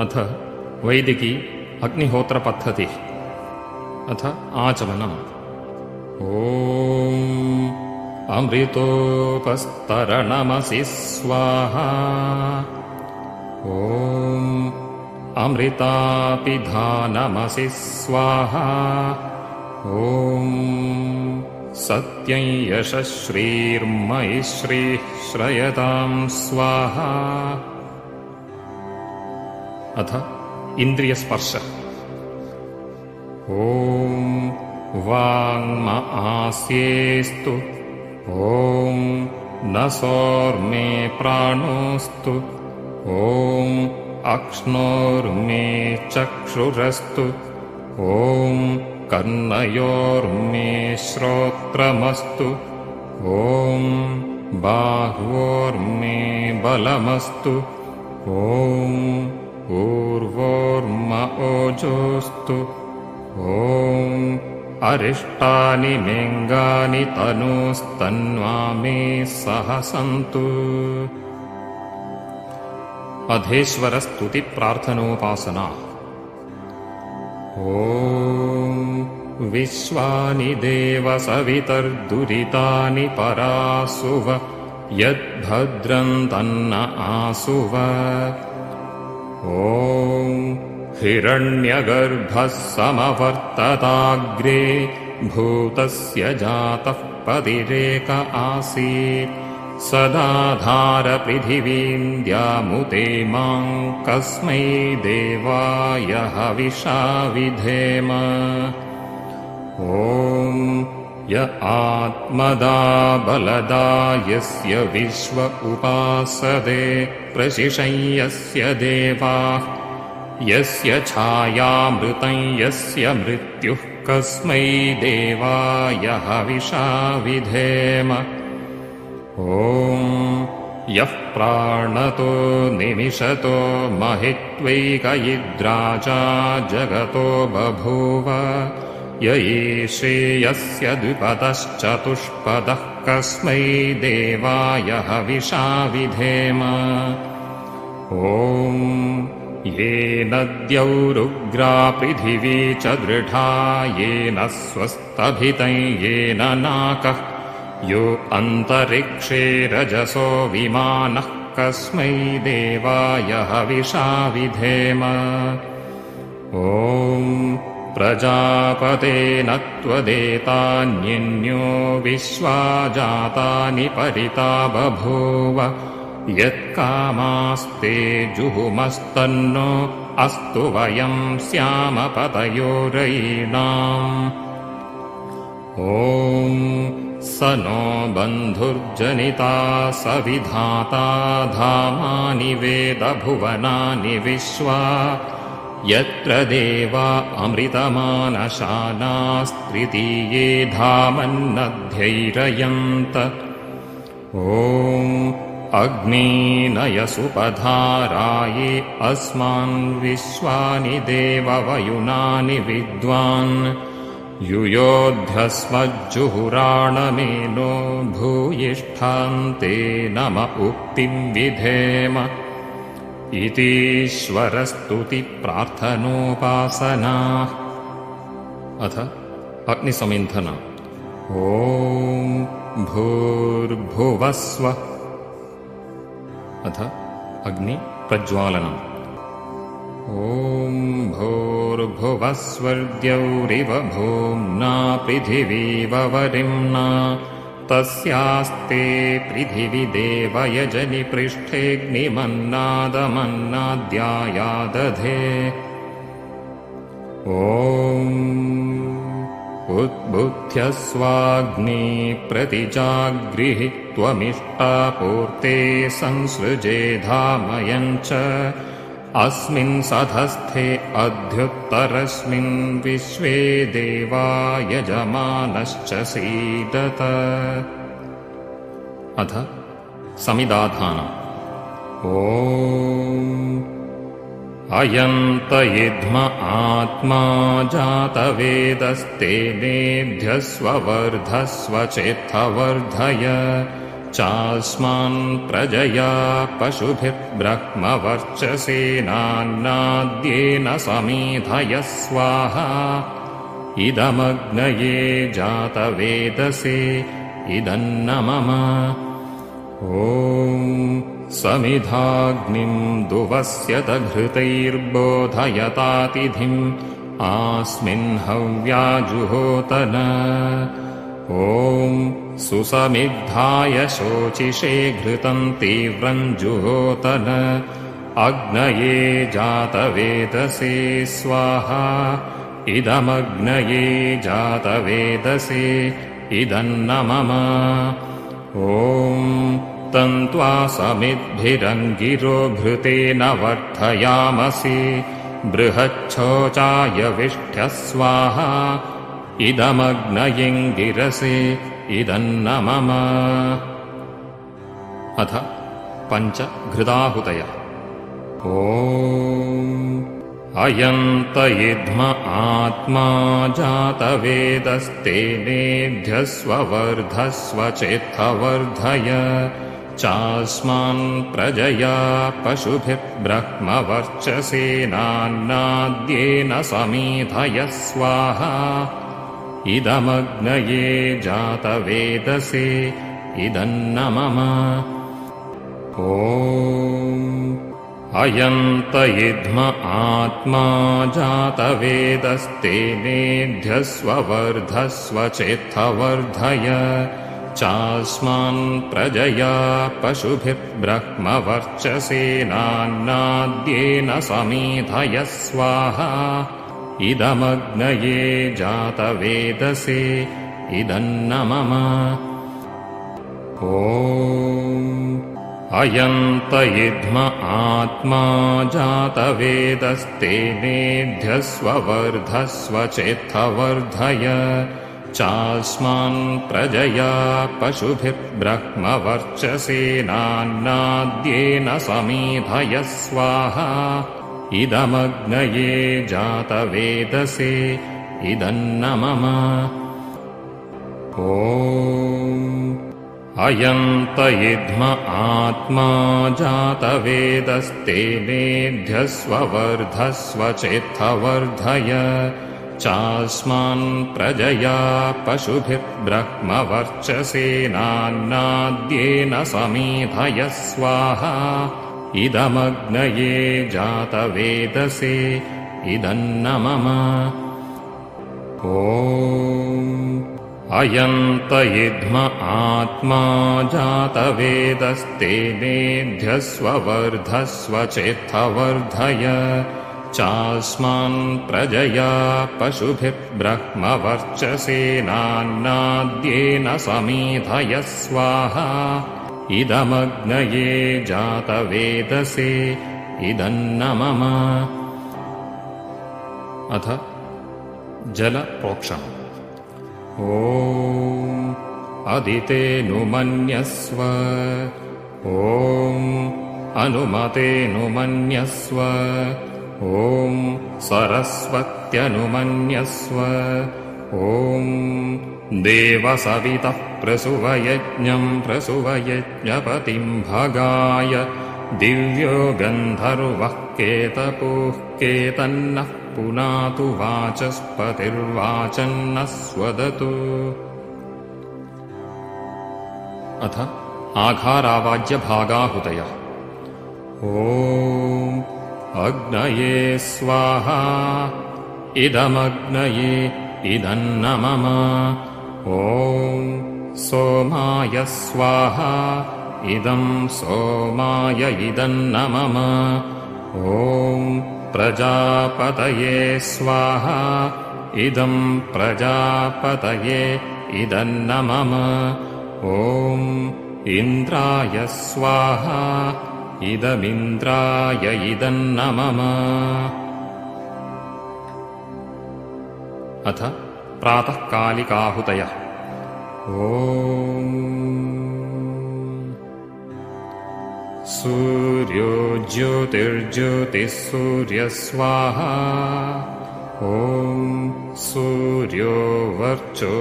अथ वैदिकी अग्निहोत्रपद्धतिः। अथ आचमनम्। ॐ अमृतोपस्तरणमसि स्वाहा। ॐ अमृतापिधानमसि स्वाहा। ॐ सत्यं यशश्रीर्मयि श्रीः श्रयतां स्वाहा। अथ इन्द्रियस्पर्श। ॐ वाङ्म आस्येस्तु। ॐ नसोर्मे प्राणोस्तु। ॐ अक्ष्णोर्मे चक्षुरस्तु। ॐ कर्णयोर्मे श्रोत्रमस्तु। ॐ बाह्वोर्मे बलमस्तु। ॐ ऊर्वोर्म ओजोस्तु। ॐ अरिष्टानि मेङ्गानि तनूस्तन्वा मे सह सन्तु। अधेश्वरस्तुतिप्रार्थनोपासना। ॐ विश्वानि देव सवितर्दुरितानि परासुव यद्भद्रं तन्न आसुव। ॐ हिरण्यगर्भः समवर्तताग्रे भूतस्य जातः पतिरेक आसीत् सदाधार पृथिवीं द्यामुते मां कस्मै देवाय हविषा विधेम। ॐ य आत्मदा बलदा यस्य विश्व उपासते प्रशिशं यस्य देवाः यस्य छायामृतं यस्य मृत्युः कस्मै देवाय हविषा विधेम। ॐ यः प्राणतो निमिषतो महित्वैकयिद्राजा जगतो बभूव य एषे यस्य द्विपदश्चतुष्पदः कस्मै देवाय हविषा विधेम। ॐ येन द्यौरुग्रा पृथिवी च दृढा येन स्वस्तभितं येन नाकः यो अन्तरिक्षे रजसो विमानः कस्मै देवाय हविषा विधेम। ॐ प्रजापतेन त्वदेतान्यन्यो विश्वा जातानि परिता बभूव यत्कामास्ते जुहुमस्तन्नो अस्तु वयं स्याम पतयो रयीणाम्। ॐ स नो बन्धुर्जनिता स विधाता धामानि वेद भुवनानि विश्वा यत्र देवा अमृतमानशानास्त्रितीये धामन्नध्यैरयन्त। ॐ अग्नीनयसुपधाराये अस्मान् विश्वानि देववयुनानि विद्वान् युयोध्यस्मज्जुहुराणमेनो भूयिष्ठान्ते नम उक्तिं विधेम। इतीश्वरस्तुतिप्रार्थनोपासना। अथ अग्निसमिन्थन। ॐ भूर्भुवस्व। अथ अग्निप्रज्वालनम्। ॐ भूर्भुवस्वर्द्यौरिव भूम्ना पृथिवीव वरिम्ना तस्यास्ते पृथिवी देवयजनि पृष्ठेऽग्निमन्नादमन्नाद्यायादधे। ॐ उद्बुध्यस्वाग्नि प्रतिजागृहि त्वमिष्टापूर्ते संसृजे धामयञ्च अस्मिन् सधस्थे अध्युत्तरस्मिन् विश्वे देवा यजमानश्च सीदत। अथ समिदाधानम्। ॐ अयन्त इद्म आत्मा जातवेदस्तेनेभ्यस्व वर्धस्व चेत्थवर्धय चास्मान् प्रजया पशुभिर्ब्रह्मवर्चसेनान्नाद्येन समेधयः स्वाहा इदमग्नये जातवेदसे इदन्न मम ॐ समिधाग्निं दुवस्यत घृतैर्बोधयतातिथिम् आस्मिन् हव्याजुहोतन ॐ सुसमिद्धाय शोचिषे घृतं तीव्रं जुहोतन अग्नये जातवेदसे स्वाहा इदमग्नये जातवेदसे इदन्न मम ॐ तन्त्वा समिद्भिरङ्गिरो घृतेन वर्धयामसि बृहच्छोचाय विष्ठ्य स्वाहा इदमग्नयिङ्गिरसे इदन्न मम अथ पञ्च घृताहुतयः ॐ अयन्त इद्म आत्मा जातवेदस्तेनेभ्यस्व वर्धस्व चेत्थवर्धय चास्मान् प्रजया पशुभिर्ब्रह्मवर्चसेनान्नाद्येन समेधयः स्वाहा इदमग्नये जातवेदसे इदन्न मम ॐ अयन्त इद्म आत्मा जातवेदस्तेनेभ्यस्व वर्धस्व चेत्थवर्धय चास्मान् प्रजया पशुभिर्ब्रह्मवर्चसेनान्नाद्येन समेधयः स्वाहा इदमग्नये जातवेदसे इदन्न मम ॐ अयन्त इद्म आत्मा जातवेदस्तेनेभ्यस्व वर्धस्व चेत्थवर्धय चास्मान् प्रजया पशुभिर्ब्रह्मवर्चसेनान्नाद्येन समेधयः स्वाहा इदमग्नये जातवेदसे इदन्न मम ॐ अयन्त इद्म आत्मा जातवेदस्तेनेभ्यस्व वर्धस्व चेत्थवर्धय चास्मान् प्रजया पशुभिर्ब्रह्मवर्चसेनान्नाद्येन समेधयः स्वाहा इदमग्नये जातवेदसे इदन्न मम ॐ अयन्त इद्म आत्मा जातवेदस्तेनेभ्यस्व वर्धस्व चेत्थवर्धय चास्मान् प्रजया पशुभिर्ब्रह्मवर्चसेनान्नाद्येन समेधयः स्वाहा इदमग्नये जातवेदसे इदन्न मम अथ जलप्रोक्षणम् ॐ अदितेऽनुमन्यस्व ॐ अनुमतेऽनुमन्यस्व ॐ सरस्वत्यनुमन्यस्व ॐ देवसवितः प्रसुवयज्ञं प्रसुवयज्ञपतिं भगाय दिव्यो गन्धर्वः केतपुः केतन्नः पुनातु वाचस्पतिर्वाचन्नस्वदतु अथ आघारावाज्यभागाहुतयः ॐ अग्नये स्वाहा इदमग्नये इदन्न मम ॐ सोमाय स्वाहा इदं सोमाय इदन्न मम ॐ प्रजापतये स्वाहा इदं प्रजापतये इदन्न मम ॐ इन्द्राय स्वाहा इदमिन्द्राय इदन्न मम अथ प्रातःकालिकाहुतयः ॐ सूर्यो ज्योतिर्ज्योतिः सूर्यः स्वाहा ॐ सूर्यो वर्चो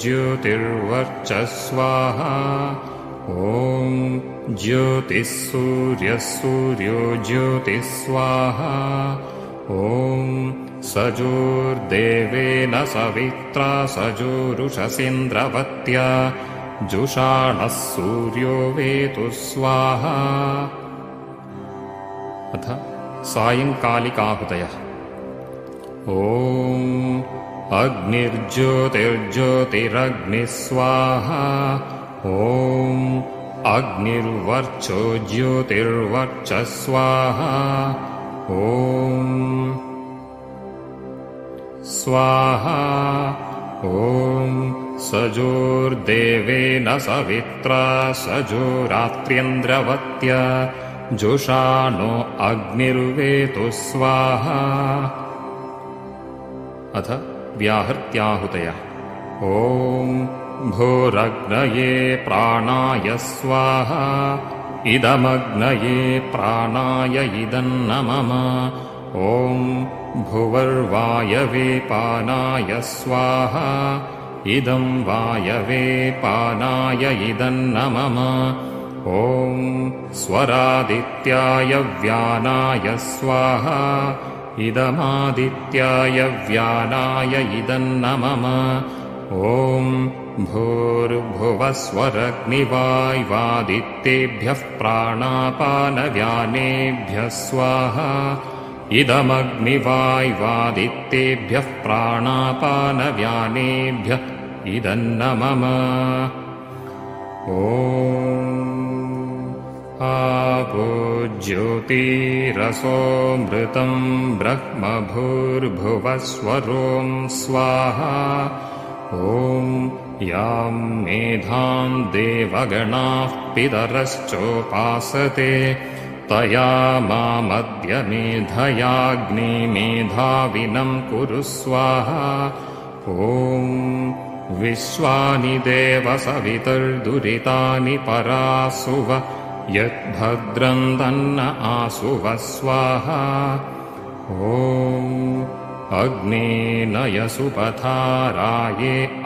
ज्योतिर्वर्चः स्वाहा ॐ ॐ ज्योतिः सूर्यः सूर्यो ज्योतिः स्वाहा ॐ सजोर्देवेन सवित्रा सजोरुषसीन्द्रवत्या जुषाणः सूर्यो वेतु स्वाहा। अथ सायङ्कालिकाहुतयः। ॐ अग्निर्ज्योतिर्ज्योतिरग्निः स्वाहा ॐ अग्निर्वर्चो ज्योतिर्वर्चः स्वाहा ॐ स्वाहा ॐ सजोर्देवेन सवित्रा सजोरात्र्यन्द्रवत्या जुषाणो अग्निर्वेतु स्वाहा। अथ व्याहृत्याहुतयः। ॐ भूरग्नये प्राणाय स्वाहा इदमग्नये प्राणाय इदन्नमम ॐ भुवर्वायवे पानाय स्वाहा इदं वायवे पानाय इदन्नमम ॐ स्वरादित्याय व्यानाय स्वाहा इदमादित्याय व्यानाय इदन्नमम ॐ भूर्भुवस्वरग्निवाय्वादित्येभ्यः प्राणापानव्यानेभ्यः स्वाहा इदमग्निवाय्वादित्येभ्यः प्राणापानव्यानेभ्यः इदन्नमम ॐ आपो ज्योतिरसोऽमृतं ब्रह्म भूर्भुवस्वरों स्वाहा ॐ यां मेधां देवगणाः पितरश्चोपासते तया मामद्य मेधयाग्निमेधाविनं कुरु स्वाहा ॐ विश्वानि देव सवितुर्दुरितानि परासुव यद्भद्रं तन्न आसुव स्वाहा ॐ अग्नेनयसुपथाराये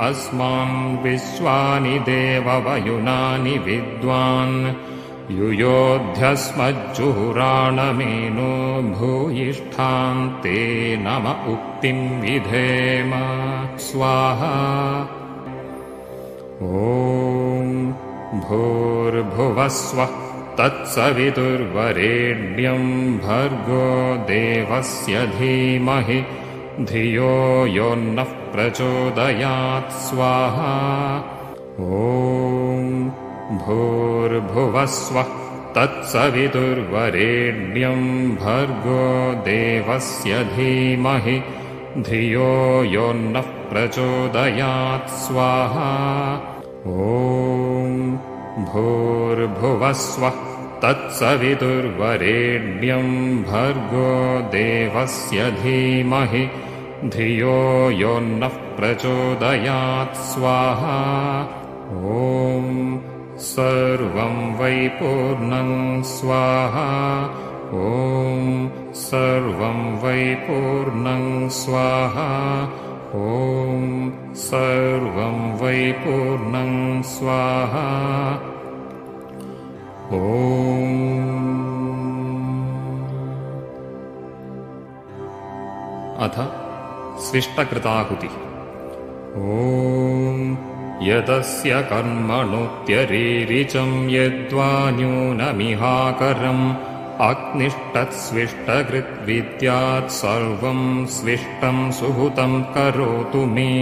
अस्मान् विश्वानि देववयुनानि विद्वान् युयोध्यस्मज्जुहुराणमेनो भूयिष्ठान् ते नम उक्तिं विधेम स्वाहा ॐ भूर्भुवस्वः तत्सवितुर्वरेण्यं भर्गो देवस्य धीमहि धियो यो नः प्रचोदयात् स्वाहा ॐ भूर्भुवस्वः तत्सवितुर्वरेण्यं भर्गो देवस्य धीमहि धियो यो नः प्रचोदयात् स्वाहा ॐ भूर्भुवस्वः तत्सवितुर्वरेण्यं भर्गो देवस्य धीमहि धियो यो नः प्रचोदयात् स्वाहा ॐ सर्वं वै पूर्णं स्वाहा ॐ सर्वं वै पूर्णं स्वाहा ॐ सर्वं वै पूर्णं स्वाहा ॐ अथ स्विष्टकृताहुतिः। ॐ यदस्य कर्मणोऽत्यरीरिचं यद्वा न्यूनमिहाकरम् अग्निष्टत्स्विष्टकृद्विद्यात् सर्वं स्विष्टं सुहुतं करोतु मे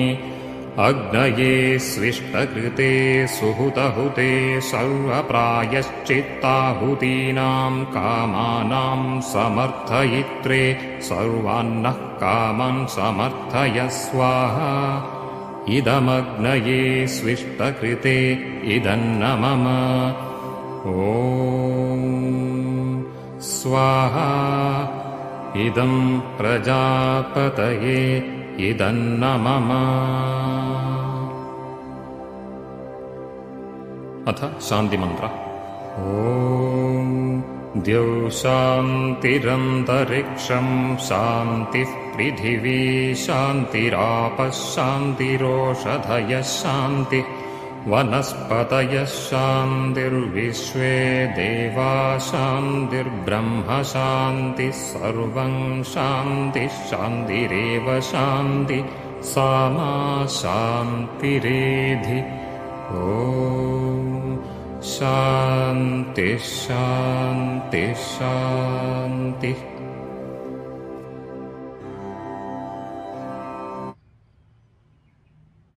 अग्नये स्विष्टकृते सुहुतहुते सर्वप्रायश्चित्ताहुतीनां कामानां समर्थयित्रे सर्वान्नः कामान् समर्थय स्वाहा इदमग्नये स्विष्टकृते इदन्नमम ॐ स्वाहा इदं प्रजापतये इदन्नमम। अथ शान्तिमन्त्र। ॐ द्यौ शान्तिरन्तरिक्षं शान्तिः पृथिवी शान्तिरापः शान्तिरोषधयः शान्तिः वनस्पतयः शान्तिर्विश्वे देवाः शान्तिर्ब्रह्म शान्तिः सर्वं शान्तिः शान्तिरेव शान्तिः सा मा शान्तिरेधि। ॐ शान्तिः शान्तिः शान्तिः।